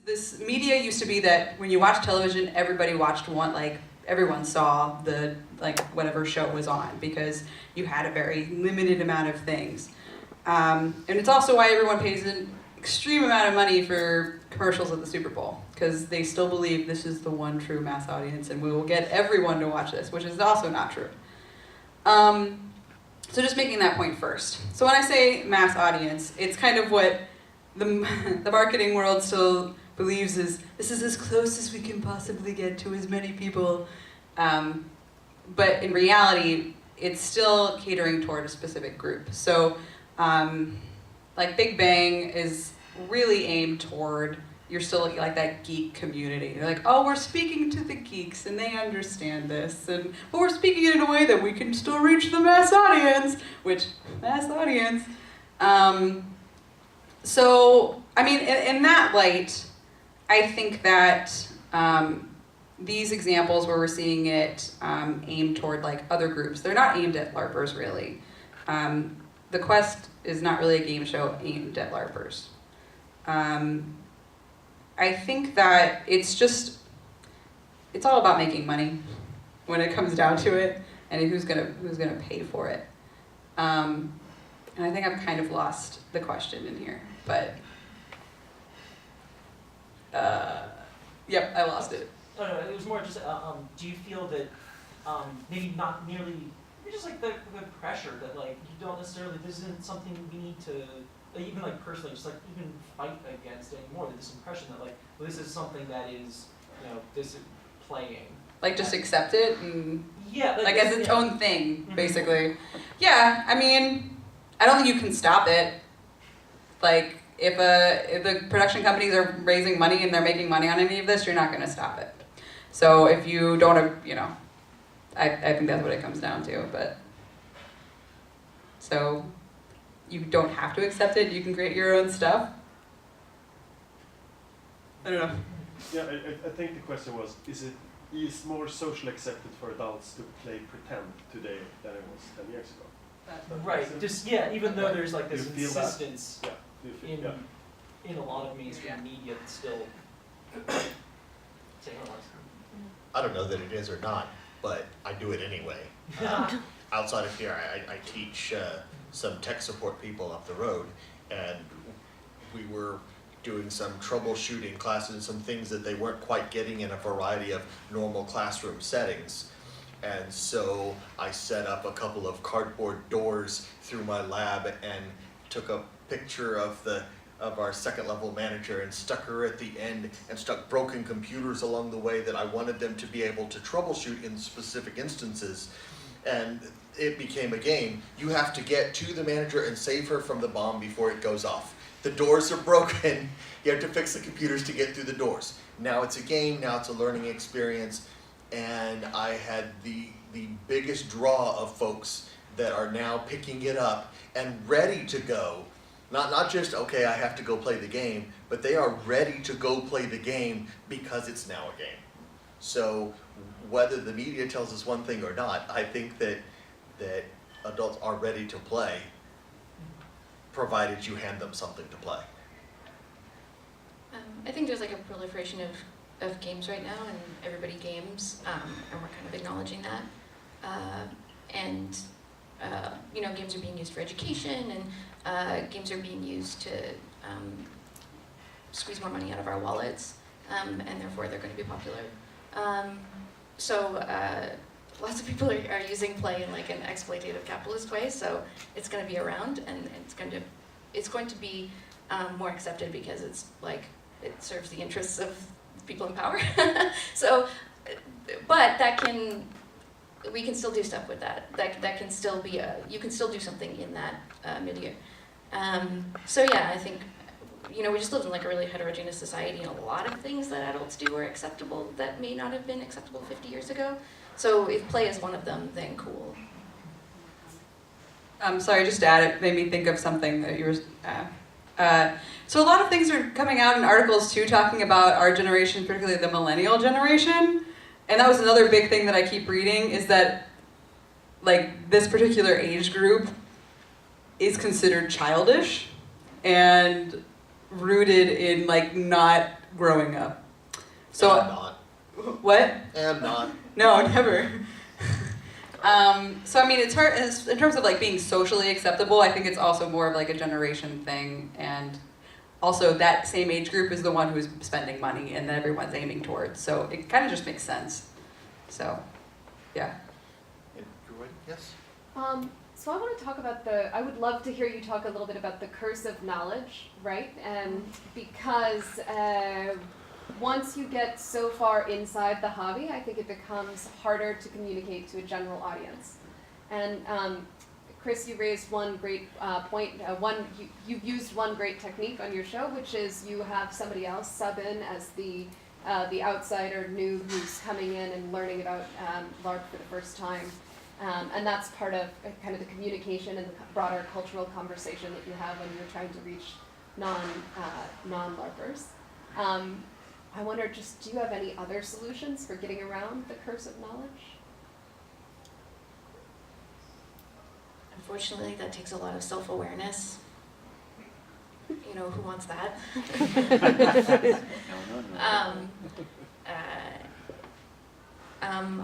This media used to be that when you watched television, everybody watched one, like everyone saw the, like whatever show was on because you had a very limited amount of things. And it's also why everyone pays an extreme amount of money for commercials at the Super Bowl, because they still believe this is the one true mass audience and we will get everyone to watch this, which is also not true. So just making that point first. So when I say mass audience, it's kind of what the marketing world still believes is, this is as close as we can possibly get to as many people. But in reality, it's still catering toward a specific group. So like Big Bang is really aimed toward, you're still like that geek community. You're like, oh, we're speaking to the geeks and they understand this. And but we're speaking it in a way that we can still reach the mass audience, which, mass audience. So, I mean, in that light, I think that these examples where we're seeing it aimed toward like other groups, they're not aimed at LARPers really. The Quest is not really a game show aimed at LARPers. I think that it's all about making money when it comes down to it, and who's gonna pay for it. And I think I've kind of lost the question in here, but yep, I lost it. Oh no, it was more just, do you feel that maybe not merely, maybe just like the pressure that like you don't necessarily, this isn't something we need to, even like personally, just like even fight against anymore, that this impression that like, well, this is something that is, you know, this is playing. Like just accept it and yeah, like as its own thing, basically. Yeah, I mean, I don't think you can stop it. Like if the production companies are raising money and they're making money on any of this, you're not gonna stop it. So if you don't, you know, I think that's what it comes down to, but. So you don't have to accept it, you can create your own stuff. I don't know. Yeah, I think the question was, is more socially accepted for adults to play pretend today than it was 10 years ago? Right, just, yeah, even though there's like this insistence in a lot of mainstream media that's still, I don't know that it is or not, but I do it anyway. Outside of here, I teach some tech support people up the road, and we were doing some troubleshooting classes, some things that they weren't quite getting in a variety of normal classroom settings. And so I set up a couple of cardboard doors through my lab and took a picture of our second level manager and stuck her at the end and stuck broken computers along the way that I wanted them to be able to troubleshoot in specific instances. And it became a game. You have to get to the manager and save her from the bomb before it goes off. The doors are broken. You have to fix the computers to get through the doors. Now it's a game, now it's a learning experience, and I had the biggest draw of folks that are now picking it up and ready to go. Not just, okay, I have to go play the game, but they are ready to go play the game because it's now a game. So whether the media tells us one thing or not, I think that adults are ready to play, provided you hand them something to play. I think there's like a proliferation of games right now, and everybody games, and we're kind of acknowledging that. You know, games are being used for education, and games are being used to squeeze more money out of our wallets, and therefore they're going to be popular. Lots of people are using play in like an exploitative capitalist way, so it's going to be around, and it's going to be more accepted because it's like it serves the interests of people in power. So, but we can still do stuff with that. That can still be you can still do something in that milieu. So yeah, I think, you know, we just live in like a really heterogeneous society, and a lot of things that adults do are acceptable that may not have been acceptable 50 years ago. So if play is one of them, then cool. Sorry, just to add, it made me think of something that you were. So a lot of things are coming out in articles too, talking about our generation, particularly the millennial generation. And that was another big thing that I keep reading, is that like this particular age group is considered childish and rooted in like not growing up. And So not. what? And not. No, never. So I mean, it's hard in terms of like being socially acceptable. I think it's also more of like a generation thing, and also that same age group is the one who's spending money, and that everyone's aiming towards. So it kind of just makes sense. So, yeah. Yes. So I want to talk about I would love to hear you talk a little bit about the curse of knowledge, right? And because once you get so far inside the hobby, I think it becomes harder to communicate to a general audience. And Chris, you raised one great point. You've used one great technique on your show, which is you have somebody else sub in as the outsider noob who's coming in and learning about LARP for the first time. And that's part of kind of the communication and the broader cultural conversation that you have when you're trying to reach non-LARPers. I wonder, do you have any other solutions for getting around the curse of knowledge? Unfortunately, that takes a lot of self-awareness. You know, who wants that?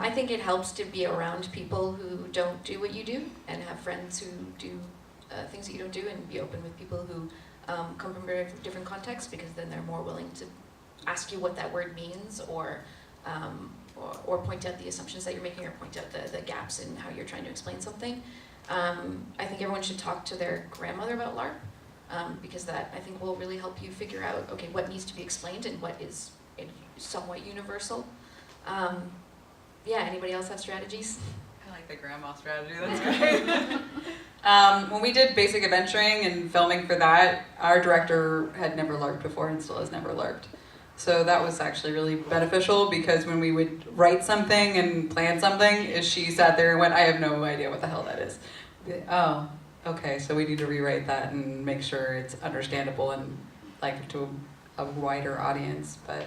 I think it helps to be around people who don't do what you do, and have friends who do things that you don't do, and be open with people who come from very different contexts, because then they're more willing to ask you what that word means, or point out the assumptions that you're making, or point out the gaps in how you're trying to explain something. I think everyone should talk to their grandmother about LARP, because that, I think, will really help you figure out, okay, what needs to be explained and what is somewhat universal. Yeah, anybody else have strategies? I like the grandma strategy, that's great. When we did basic adventuring and filming for that, our director had never LARPed before and still has never LARPed. So that was actually really beneficial, because when we would write something and plan something, she sat there and went, I have no idea what the hell that is. Oh, okay, so we need to rewrite that and make sure it's understandable and like to a wider audience, but.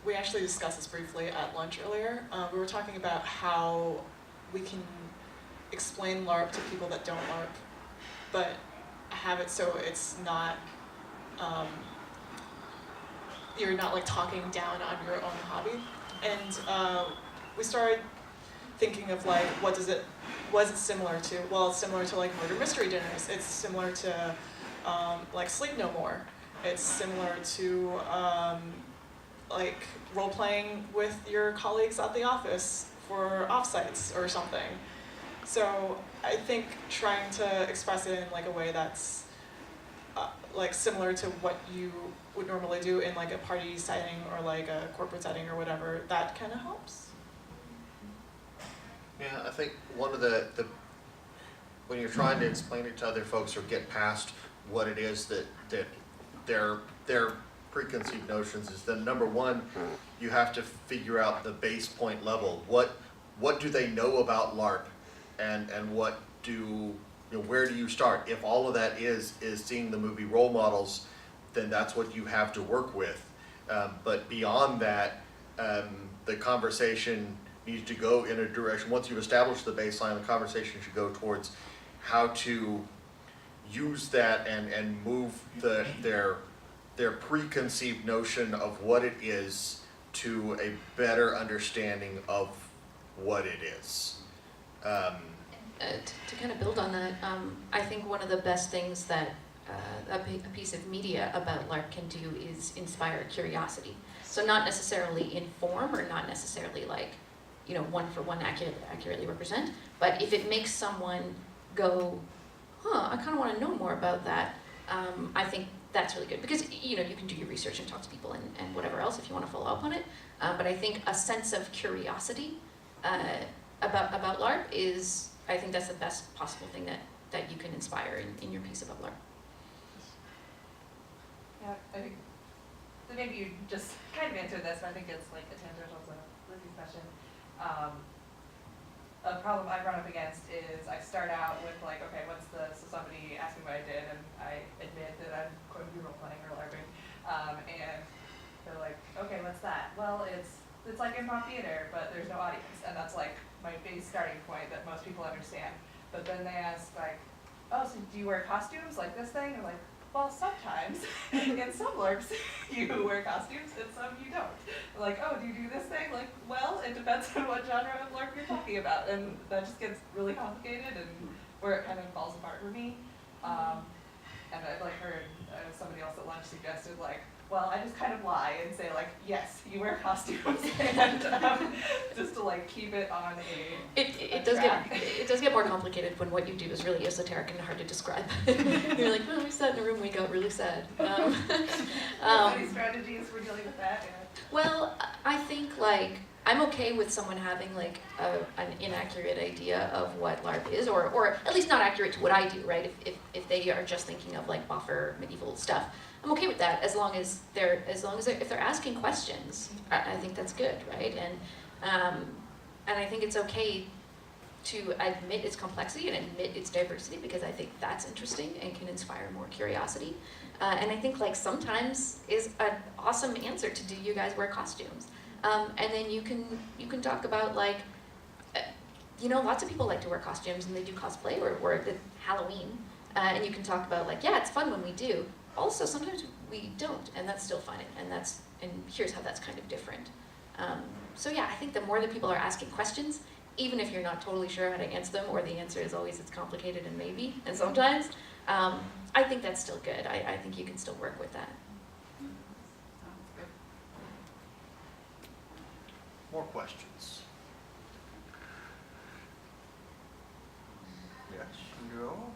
We actually discussed this briefly at lunch earlier. We were talking about how we can explain LARP to people that don't LARP, but have it so it's not, you're not like talking down on your own hobby. And we started thinking of like, what is it similar to? Well, it's similar to like murder mystery dinners. It's similar to like Sleep No More. It's similar to like role-playing with your colleagues at the office for offsites or something. So I think trying to express it in like a way that's like similar to what you would normally do in like a party setting or like a corporate setting or whatever, that kind of helps. Yeah, I think one of the when you're trying to explain it to other folks or get past what it is that their preconceived notions is that, number one, you have to figure out the base point level. What do they know about LARP, and what where do you start? If all of that is seeing the movie role models, then that's what you have to work with. But beyond that, the conversation needs to go in a direction. Once you've established the baseline, the conversation should go towards how to use that and move their preconceived notion of what it is to a better understanding of what it is. To kind of build on that, I think one of the best things that a piece of media about LARP can do is inspire curiosity. So not necessarily inform, or not necessarily like, one for one accurately represent, but if it makes someone go, I kind of want to know more about that, I think that's really good, because you can do your research and talk to people and whatever else if you want to follow up on it. But I think a sense of curiosity about LARP is, I think that's the best possible thing that you can inspire in your piece about LARP. Yeah, I think so. Maybe you just kind of answered this, but I think it's like a tangential to Lizzie's question. A problem I've run up against is I start out with like, okay, so somebody asked me what I did, and I admit that I'm going to be role-playing or LARPing, and they're like, okay, what's that? Well, it's like improv theater, but there's no audience, and that's like my base starting point that most people understand. But then they ask like, oh, so do you wear costumes like this thing? I'm like, well, sometimes in some LARPs you wear costumes and some you don't. Like, oh, do you do this thing? Like, well, it depends on what genre of LARP you're talking about, and that just gets really complicated and where it kind of falls apart for me. And I've like heard somebody else at lunch suggested like, well, I just kind of lie and say like, yes, you wear costumes, and just to like keep it on a It does get more complicated when what you do is really esoteric and hard to describe. You're like, well, we sat in a room, we got really sad. Any strategies for dealing with that? Well, I think like I'm okay with someone having like an inaccurate idea of what LARP is, or at least not accurate to what I do, right? If they are just thinking of like buffer medieval stuff, I'm okay with that if they're asking questions. I think that's good, right? And I think it's okay to admit its complexity and admit its diversity, because I think that's interesting and can inspire more curiosity. And I think like sometimes is an awesome answer to do you guys wear costumes? And then you can talk about like, lots of people like to wear costumes and they do cosplay or the Halloween. And you can talk about like, yeah, it's fun when we do. Also, sometimes we don't, and that's still fun. And here's how that's kind of different. So yeah, I think the more that people are asking questions, even if you're not totally sure how to answer them, or the answer is always it's complicated and maybe, and sometimes, I think that's still good. I think you can still work with that. More questions? Yes, no?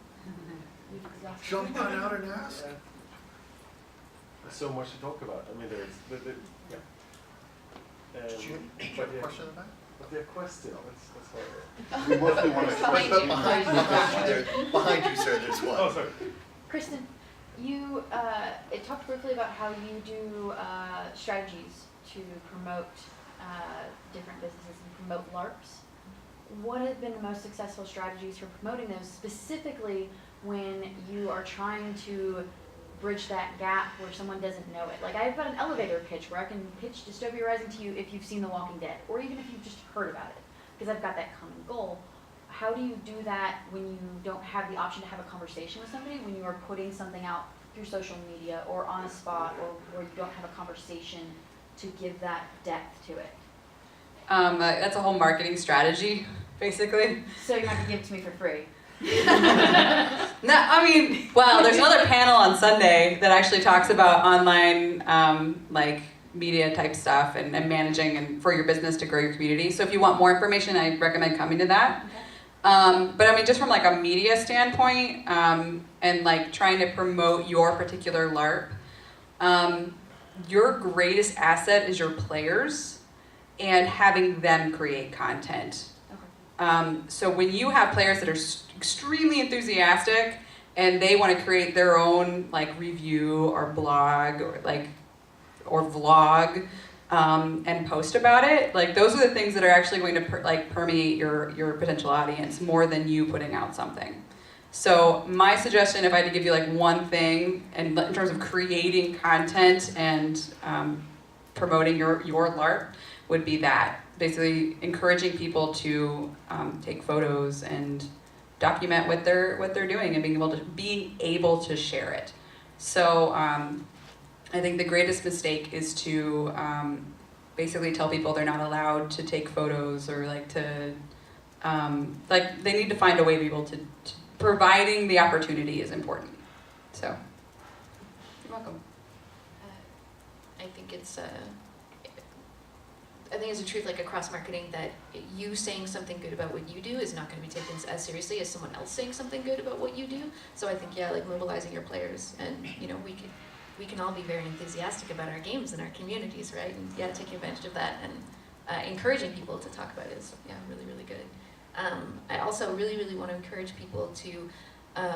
Jump on out and ask. There's so much to talk about. I mean, yeah. Did you have a question in the back? But the question, that's hard. We mostly want to. Behind you, sir, there's one. Oh, sorry. Kristin, you talked briefly about how you do strategies to promote different businesses and promote LARPs. What have been the most successful strategies for promoting those, specifically when you are trying to bridge that gap where someone doesn't know it? Like, I've got an elevator pitch where I can pitch Dystopia Rising to you if you've seen The Walking Dead, or even if you've just heard about it, because I've got that common goal. How do you do that when you don't have the option to have a conversation with somebody, when you are putting something out through social media or on a spot, or where you don't have a conversation to give that depth to it? That's a whole marketing strategy, basically. So you're not going to give it to me for free? No, I mean, well, there's another panel on Sunday that actually talks about online like media type stuff and managing and for your business to grow your community. So if you want more information, I recommend coming to that. Okay. But I mean, just from like a media standpoint and like trying to promote your particular LARP, your greatest asset is your players and having them create content. Okay. So when you have players that are extremely enthusiastic and they want to create their own like review or blog or vlog and post about it, like those are the things that are actually going to permeate your potential audience more than you putting out something. So my suggestion, if I had to give you like one thing in terms of creating content and promoting your LARP, would be that. Basically encouraging people to take photos and document what they're doing and being able to share it. So I think the greatest mistake is to basically tell people they're not allowed to take photos or they need to find a way to be able to providing the opportunity is important. So you're welcome. I think it's a truth like across marketing that you saying something good about what you do is not going to be taken as seriously as someone else saying something good about what you do. So I think, yeah, like mobilizing your players, and we can all be very enthusiastic about our games and our communities, right? And yeah, taking advantage of that and encouraging people to talk about it is really, really good. I also really, really want to encourage people to,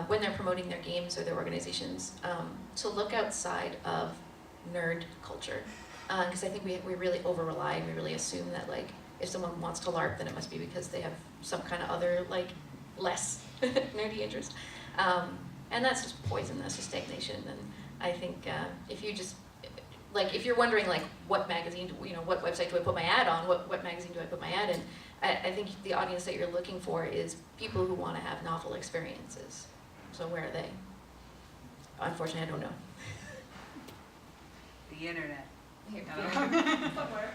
when they're promoting their games or their organizations, to look outside of nerd culture. Because I think we really over-rely and we really assume that like if someone wants to LARP, then it must be because they have some kind of other like less nerdy interest, and that's just poison. That's just stagnation. And I think if you just if you're wondering like what magazine, what website do I put my ad on? What magazine do I put my ad in? I think the audience that you're looking for is people who want to have novel experiences. So where are they? unfortunately, I don't know. The internet. Somewhere.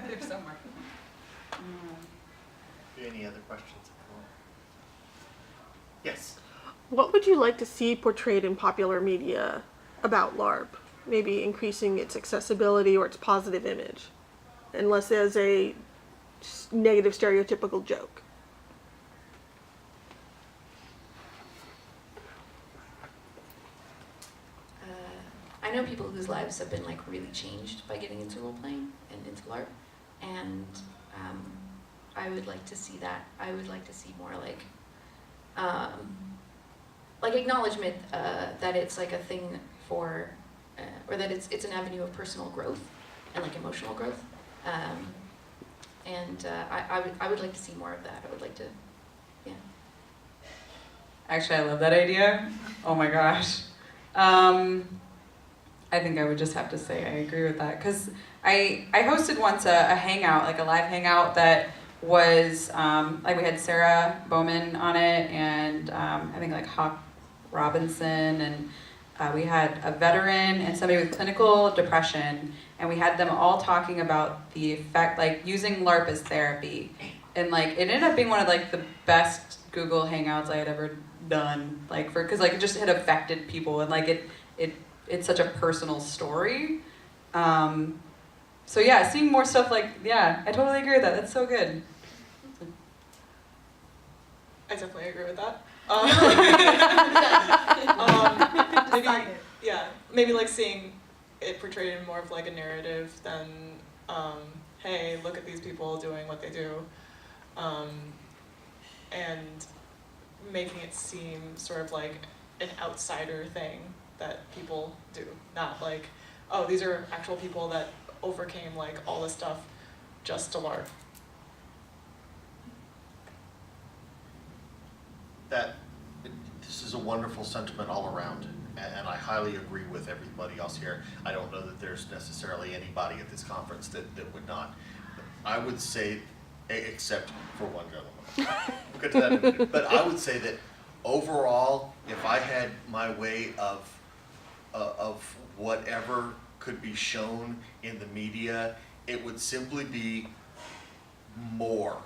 There's somewhere. Any other questions? Yes. What would you like to see portrayed in popular media about LARP? Maybe increasing its accessibility or its positive image, unless there's a negative stereotypical joke. I know people whose lives have been like really changed by getting into role playing and into LARP, and I would like to see that. I would like to see more like acknowledgement that it's like a thing for, or that it's an avenue of personal growth and like emotional growth. I would like to see more of that. I would like to, yeah. Actually, I love that idea. Oh my gosh. I think I would just have to say I agree with that, because I hosted once a hangout, like a live hangout that was like we had Sarah Bowman on it, and I think like Hawk Robinson, and we had a veteran and somebody with clinical depression, and we had them all talking about the effect, like using LARP as therapy, and like it ended up being one of like the best Google Hangouts I had ever done, like because like it just had affected people, and like it's such a personal story. So yeah, seeing more stuff like, yeah, I totally agree with that. That's so good. I definitely agree with that. Maybe like seeing it portrayed in more of like a narrative than, hey, look at these people doing what they do, and making it seem sort of like an outsider thing that people do, not like, oh, these are actual people that overcame like all this stuff just to LARP. This is a wonderful sentiment all around, and I highly agree with everybody else here. I don't know that there's necessarily anybody at this conference that would not. I would say, except for one gentleman. We'll get to that in a minute. But I would say that overall, if I had my way of whatever could be shown in the media, it would simply be more.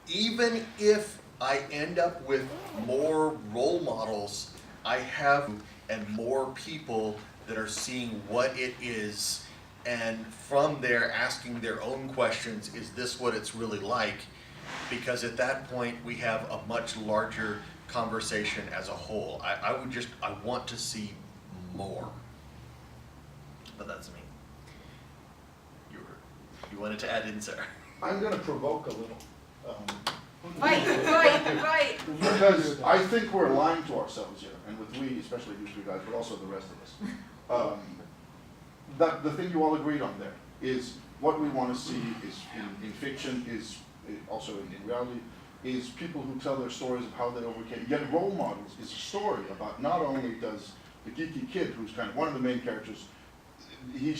Even if I end up with more role models, I have, and more people that are seeing what it is, and from there asking their own questions, is this what it's really like? Because at that point we have a much larger conversation as a whole. I want to see more. But that's me. You wanted to add in, Sarah? I'm going to provoke a little. Fight! Because I think we're lying to ourselves here, and with we, especially you three guys, but also the rest of us. The thing you all agreed on there is what we want to see is in fiction, is also in reality, is people who tell their stories of how they overcame. Yet role models is a story about not only does the geeky kid, who's kind of one of the main characters, he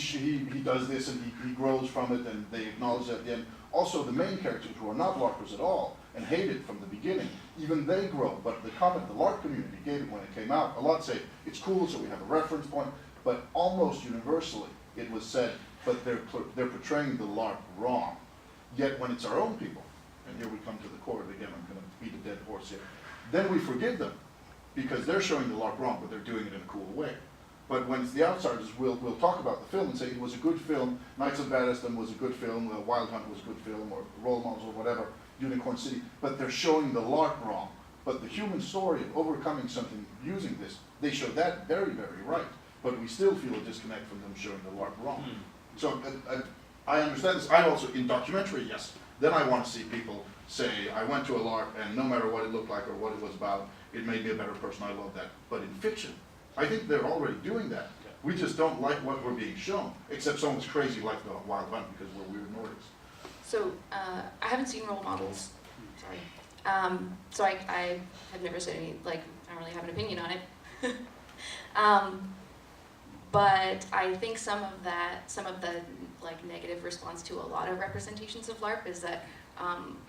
does this and he grows from it, and they acknowledge at the end. Also the main characters who are not LARPers at all and hate it from the beginning, even they grow. But the comment the LARP community gave it when it came out, a lot say it's cool, so we have a reference point, but almost universally it was said, but they're portraying the LARP wrong. Yet when it's our own people, and here we come to the core again, I'm going to beat a dead horse here, then we forgive them because they're showing the LARP wrong, but they're doing it in a cool way. But when it's the outsiders, we'll talk about the film and say it was a good film, Knights of Badaston was a good film, Wild Hunt was a good film, or Role Models or whatever, Unicorn City, but they're showing the LARP wrong. But the human story of overcoming something using this, they show that very, very right. But we still feel a disconnect from them showing the LARP wrong. So I understand this. I also, in documentary, yes, then I want to see people say, I went to a LARP and no matter what it looked like or what it was about, it made me a better person, I love that. But in fiction, I think they're already doing that. We just don't like what we're being shown, except someone's crazy like the Wild Hunt because we're weird Nordics. So I haven't seen Role Models, sorry. So I have never said any, like, I don't really have an opinion on it. But I think some of the like negative response to a lot of representations of LARP is that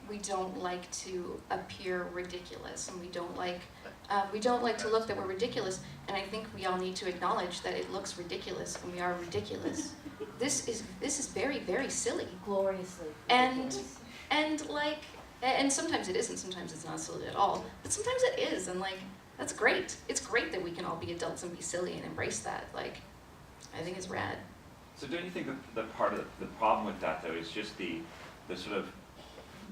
We don't like to appear ridiculous, and we don't like to look that we're ridiculous. And I think we all need to acknowledge that it looks ridiculous, and we are ridiculous. This is very, very silly. Gloriously. And sometimes it isn't. Sometimes it's not silly at all. But sometimes it is, and like that's great. It's great that we can all be adults and be silly and embrace that. Like, I think it's rad. So don't you think that the part of the problem with that though is just the sort of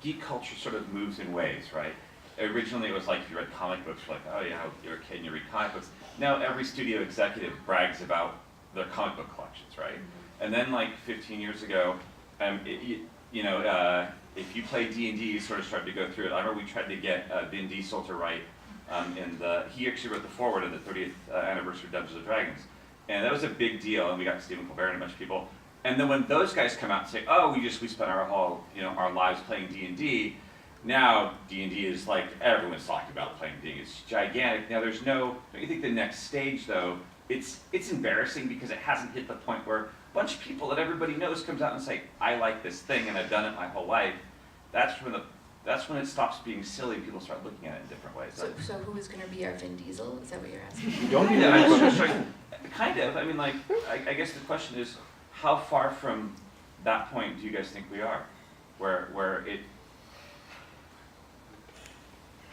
geek culture sort of moves in waves, right? Originally it was like if you read comic books, you're like, oh yeah, you're a kid and you read comic books. Now every studio executive brags about their comic book collections, right? And then like 15 years ago, if you play D&D, you sort of started to go through it. I remember we tried to get Vin Diesel to write, he actually wrote the foreword of the 30th anniversary of Dungeons & Dragons. And that was a big deal, and we got Stephen Colbert and a bunch of people. And then when those guys come out and say, oh, we spent our whole, our lives playing D&D, now D&D is like, everyone's talking about playing D&D. It's gigantic. Now don't you think the next stage though, it's embarrassing because it hasn't hit the point where a bunch of people that everybody knows comes out and say, I like this thing and I've done it my whole life. That's when it stops being silly and people start looking at it in different ways. So who is going to be our Vin Diesel? Is that what you're asking? Kind of. I mean, like, I guess the question is, how far from that point do you guys think we are? Where it...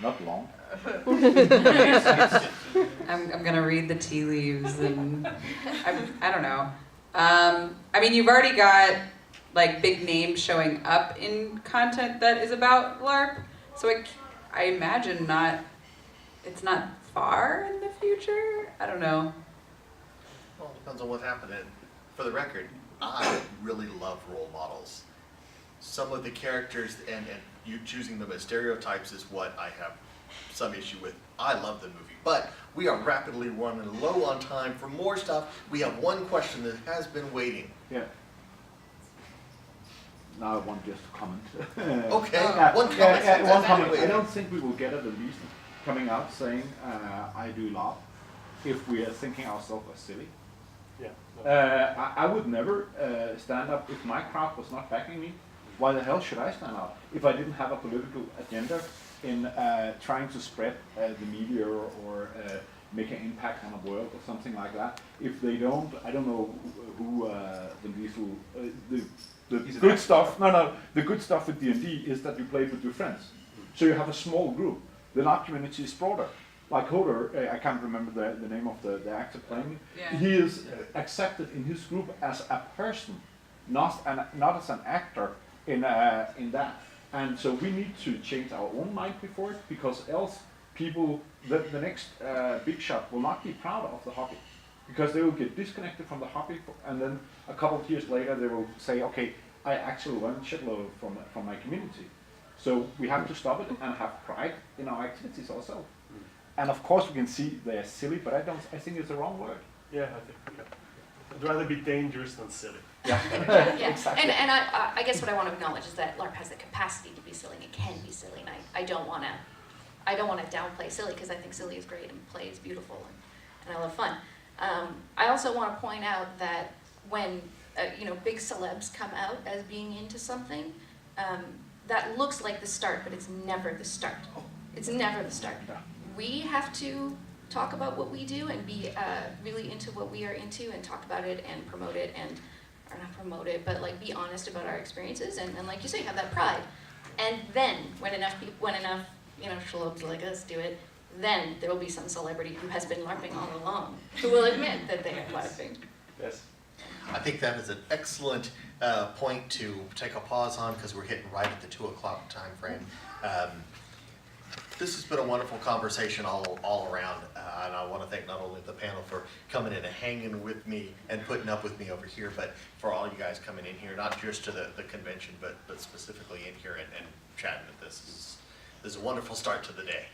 Not long. I'm gonna read the tea leaves, and I don't know. I mean, you've already got like big names showing up in content that is about LARP, so I imagine it's not far in the future. I don't know. Well, it depends on what happened. And for the record, I really love role models. Some of the characters and you choosing them as stereotypes is what I have some issue with. I love the movie, but we are rapidly running low on time for more stuff. We have one question that has been waiting. Yeah. Now I want just to comment. Okay, one comment. One comment. Wait. I don't think we will get at least coming out saying I do LARP if we are thinking ourselves as silly. Yeah. I would never stand up if my crowd was not backing me. Why the hell should I stand up if I didn't have a political agenda in trying to spread the media or make an impact on the world or something like that? If they don't, I don't know who the good stuff. The good stuff with D&D is that you play with your friends, so you have a small group. The LARP community is broader. Like Hodor, I can't remember the name of the actor playing. Yeah. He is accepted in his group as a person, not as an actor in that. And so we need to change our own mind before it, because else people, the next big shot will not be proud of the hobby, because they will get disconnected from the hobby, and then a couple of years later they will say, okay, I actually learned shitload from my community. So we have to stop it and have pride in our activities ourselves. And of course we can see they are silly, but I think it's the wrong word. Yeah, I think. Yeah. I'd rather be dangerous than silly. Yeah. Exactly. And I guess what I want to acknowledge is that LARP has the capacity to be silly, and it can be silly, and I don't want to downplay silly, because I think silly is great and play is beautiful, and I love fun. I also want to point out that when big celebs come out as being into something, that looks like the start, but it's never the start. It's never the start. We have to talk about what we do and be really into what we are into and talk about it and promote it, or not promote it, but like be honest about our experiences and like you say, have that pride. And then when enough schlubs like us do it, then there will be some celebrity who has been LARPing all along who will admit that they are LARPing. Yes. I think that is an excellent point to take a pause on, because we're hitting right at the 2 o'clock time frame. This has been a wonderful conversation all around, and I want to thank not only the panel for coming in and hanging with me and putting up with me over here, but for all you guys coming in here, not just to the convention, but specifically in here and chatting with this. This is a wonderful start to the day.